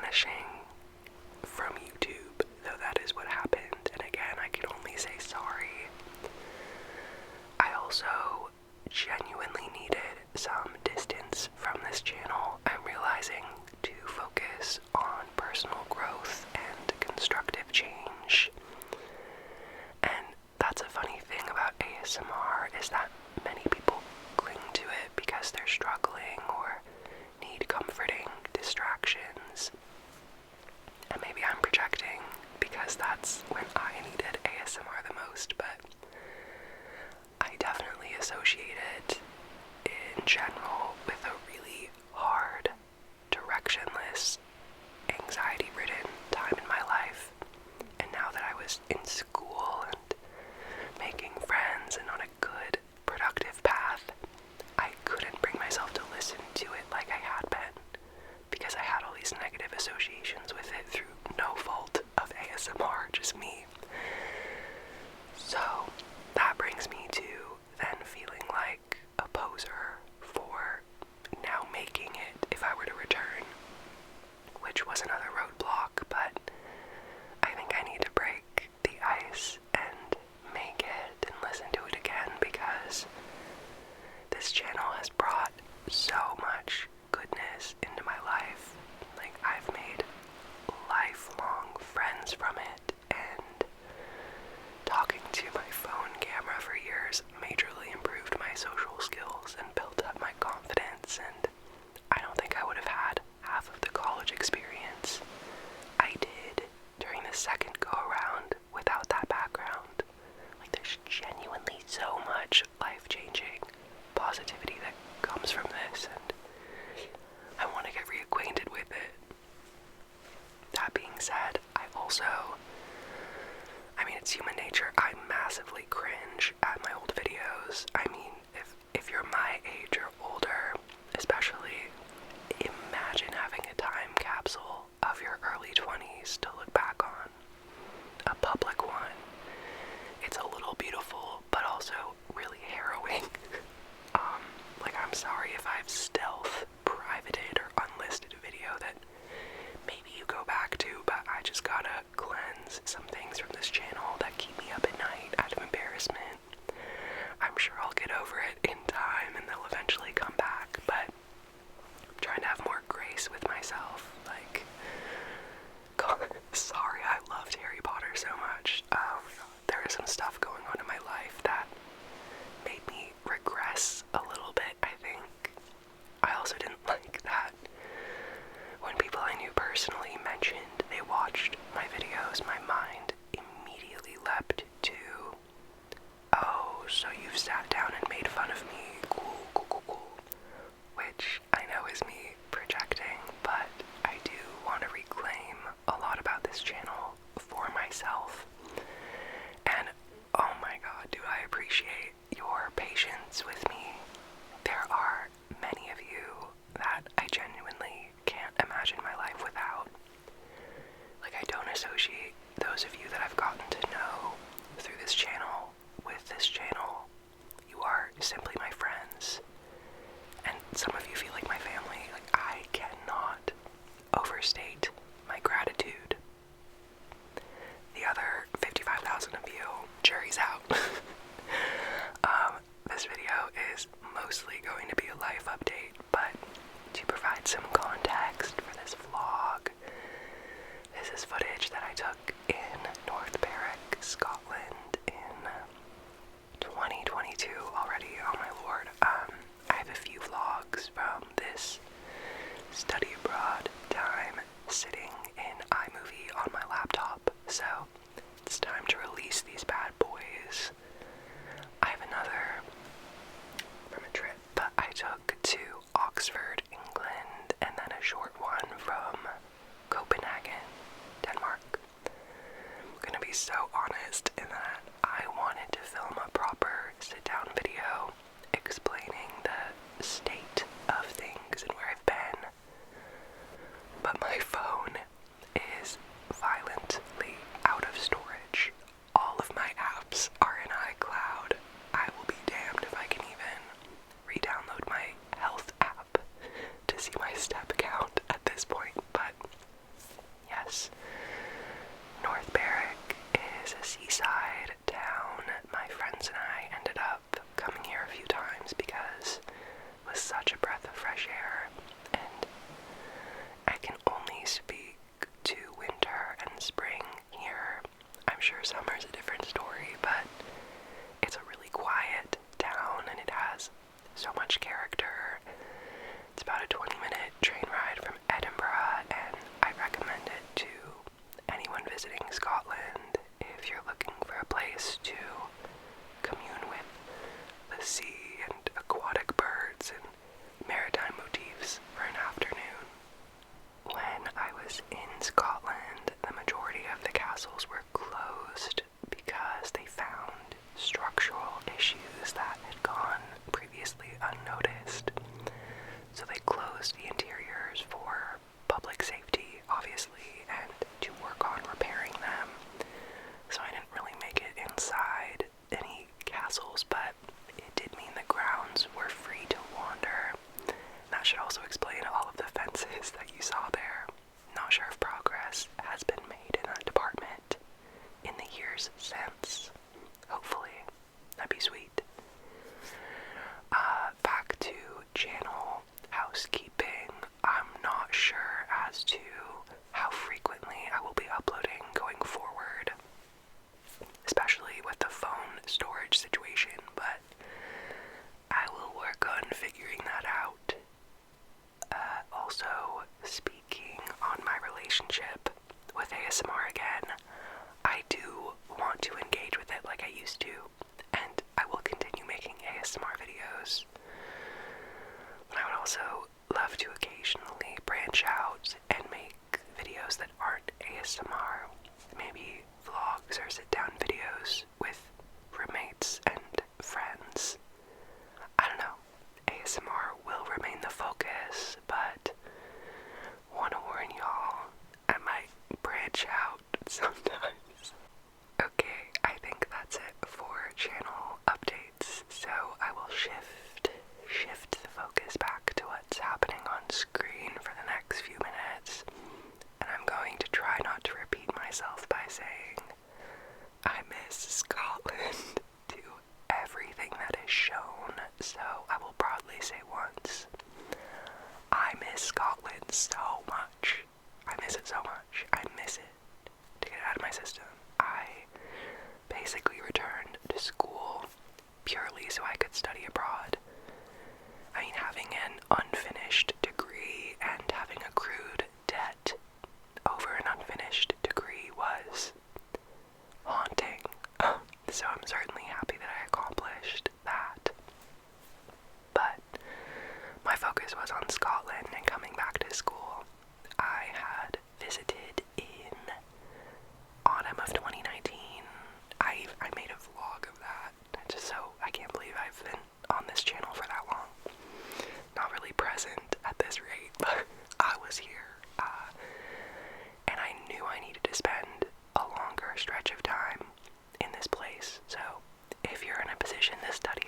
vanishing from YouTube, though that is what happened, and again, I can only say sorry. I also genuinely needed some distance from this channel. I'm realizing to focus on personal growth and constructive change. And that's a funny thing about ASMR, is that many people cling to it because they're struggling or need comforting distractions. And maybe I'm projecting because that's when I needed ASMR the most, but I definitely associate it in general with a really hard, directionless, anxiety-ridden time in my life. And now that I was in school and making friends and on a good, productive path, I couldn't bring myself to listen to it like I had been, because I had all these negative associations with it through no fault of ASMR, just me. So that brings me to then feeling like a poser for now making it if I were to return, which was another roadblock, but I think I need to break the ice and make it and listen to it again, because this channel has brought so much goodness into my life. Like, I've made lifelong friends from it, and talking to my phone camera for years majorly improved my social skills and built up my confidence, and I don't think I would have had half of the college experience I did during the second go-around without that background. Like, there's genuinely so much life-changing positivity that comes from this, and I want to get reacquainted with it. That being said, it's human nature. I massively cringe at my old videos. I mean, if you're my age or older, especially, imagine having a time capsule of your early 20s to look back on. A public one. It's a little beautiful, but also really harrowing. I'm sorry if I've stealth privated or unlisted a video that maybe you go back to, but I just gotta cleanse some things from this channel that keep me up at night out of embarrassment. I'm sure I'll get over it in time and they'll eventually come back, but I'm trying to have more grace with myself. God, sorry, I loved Harry Potter so much. There is some stuff going on in my life that made me regress a little bit, I think. I also didn't like that when people I knew personally mentioned they watched my videos, my mind immediately leapt to, oh, so you've sat down and made fun of me, cool, which I know is me projecting, but I do want to reclaim a lot about this channel for myself. And oh my god, do I appreciate your patience with me. There are many of you that I genuinely can't imagine my life without. I don't associate those of you that I've gotten to know through this channel with this channel. You are simply my friends. And some of you feel like my family. I cannot overstate my gratitude. The other 55,000 of you, jury's out. This video is mostly going to be a life update, but to provide some context for this vlog, this is footage that I took in North Berwick, Scotland in 2022 already, oh my lord. I have a few vlogs from this study abroad time sitting in iMovie on my laptop, so it's time to release these bad boys. I have another from a trip I took to Oxford, England, and then a short one from Copenhagen, Denmark. I'm gonna be so honest in that I wanted to film a proper sit-down video explaining the state of things and where I've been, but my phone is violently out of storage. All of my apps are in iCloud. I will be damned if I can even re-download my health app to see my step count at this point, but visiting Scotland, if you're looking for a place to commune with the sea and aquatic birds and maritime motifs for an afternoon. When I was in Scotland, the majority of the castles were closed because they found structural issues that had gone previously unnoticed. So they closed the interiors for public safety, obviously, and to work on repairing them. So I didn't really make it inside any castles, but it did mean the grounds were free to wander. That should also explain all of the fences that you saw there. Not sure if progress has been made in that department in the years since. Hopefully. That'd be sweet. Back to channel housekeeping. I'm not sure as to how frequently I will be uploading going forward, especially with the phone storage situation, but I will work on figuring that out. Also, speaking on my relationship with ASMR again, I do want to engage with it like I used to, and I will continue making ASMR videos. But I would also love to occasionally branch out and make videos that aren't ASMR, maybe vlogs or sit-down videos with roommates and friends. I don't know, ASMR will remain the focus, but want to warn y'all, I might branch out sometimes. Okay, I think that's it for channel updates, so I will shift the focus back to what's happening on screen for the next few minutes, and I'm going to try not to repeat myself by saying I miss Scotland to everything that is shown, so I will broadly say once, I miss Scotland so much. I miss it so much. I miss it to get it out of my system. I basically returned to school purely so I could study abroad. I mean, having an unfinished degree and having accrued debt over an unfinished degree was haunting. So I'm certainly happy that I accomplished that. But my focus was on Scotland and coming back to school. I had visited in autumn of 2019. I made a vlog of that. I can't believe I've been on this channel for that long. Not really present at this rate, but I was here. And I knew I needed to spend a longer stretch of time in this place. So if you're in a position to study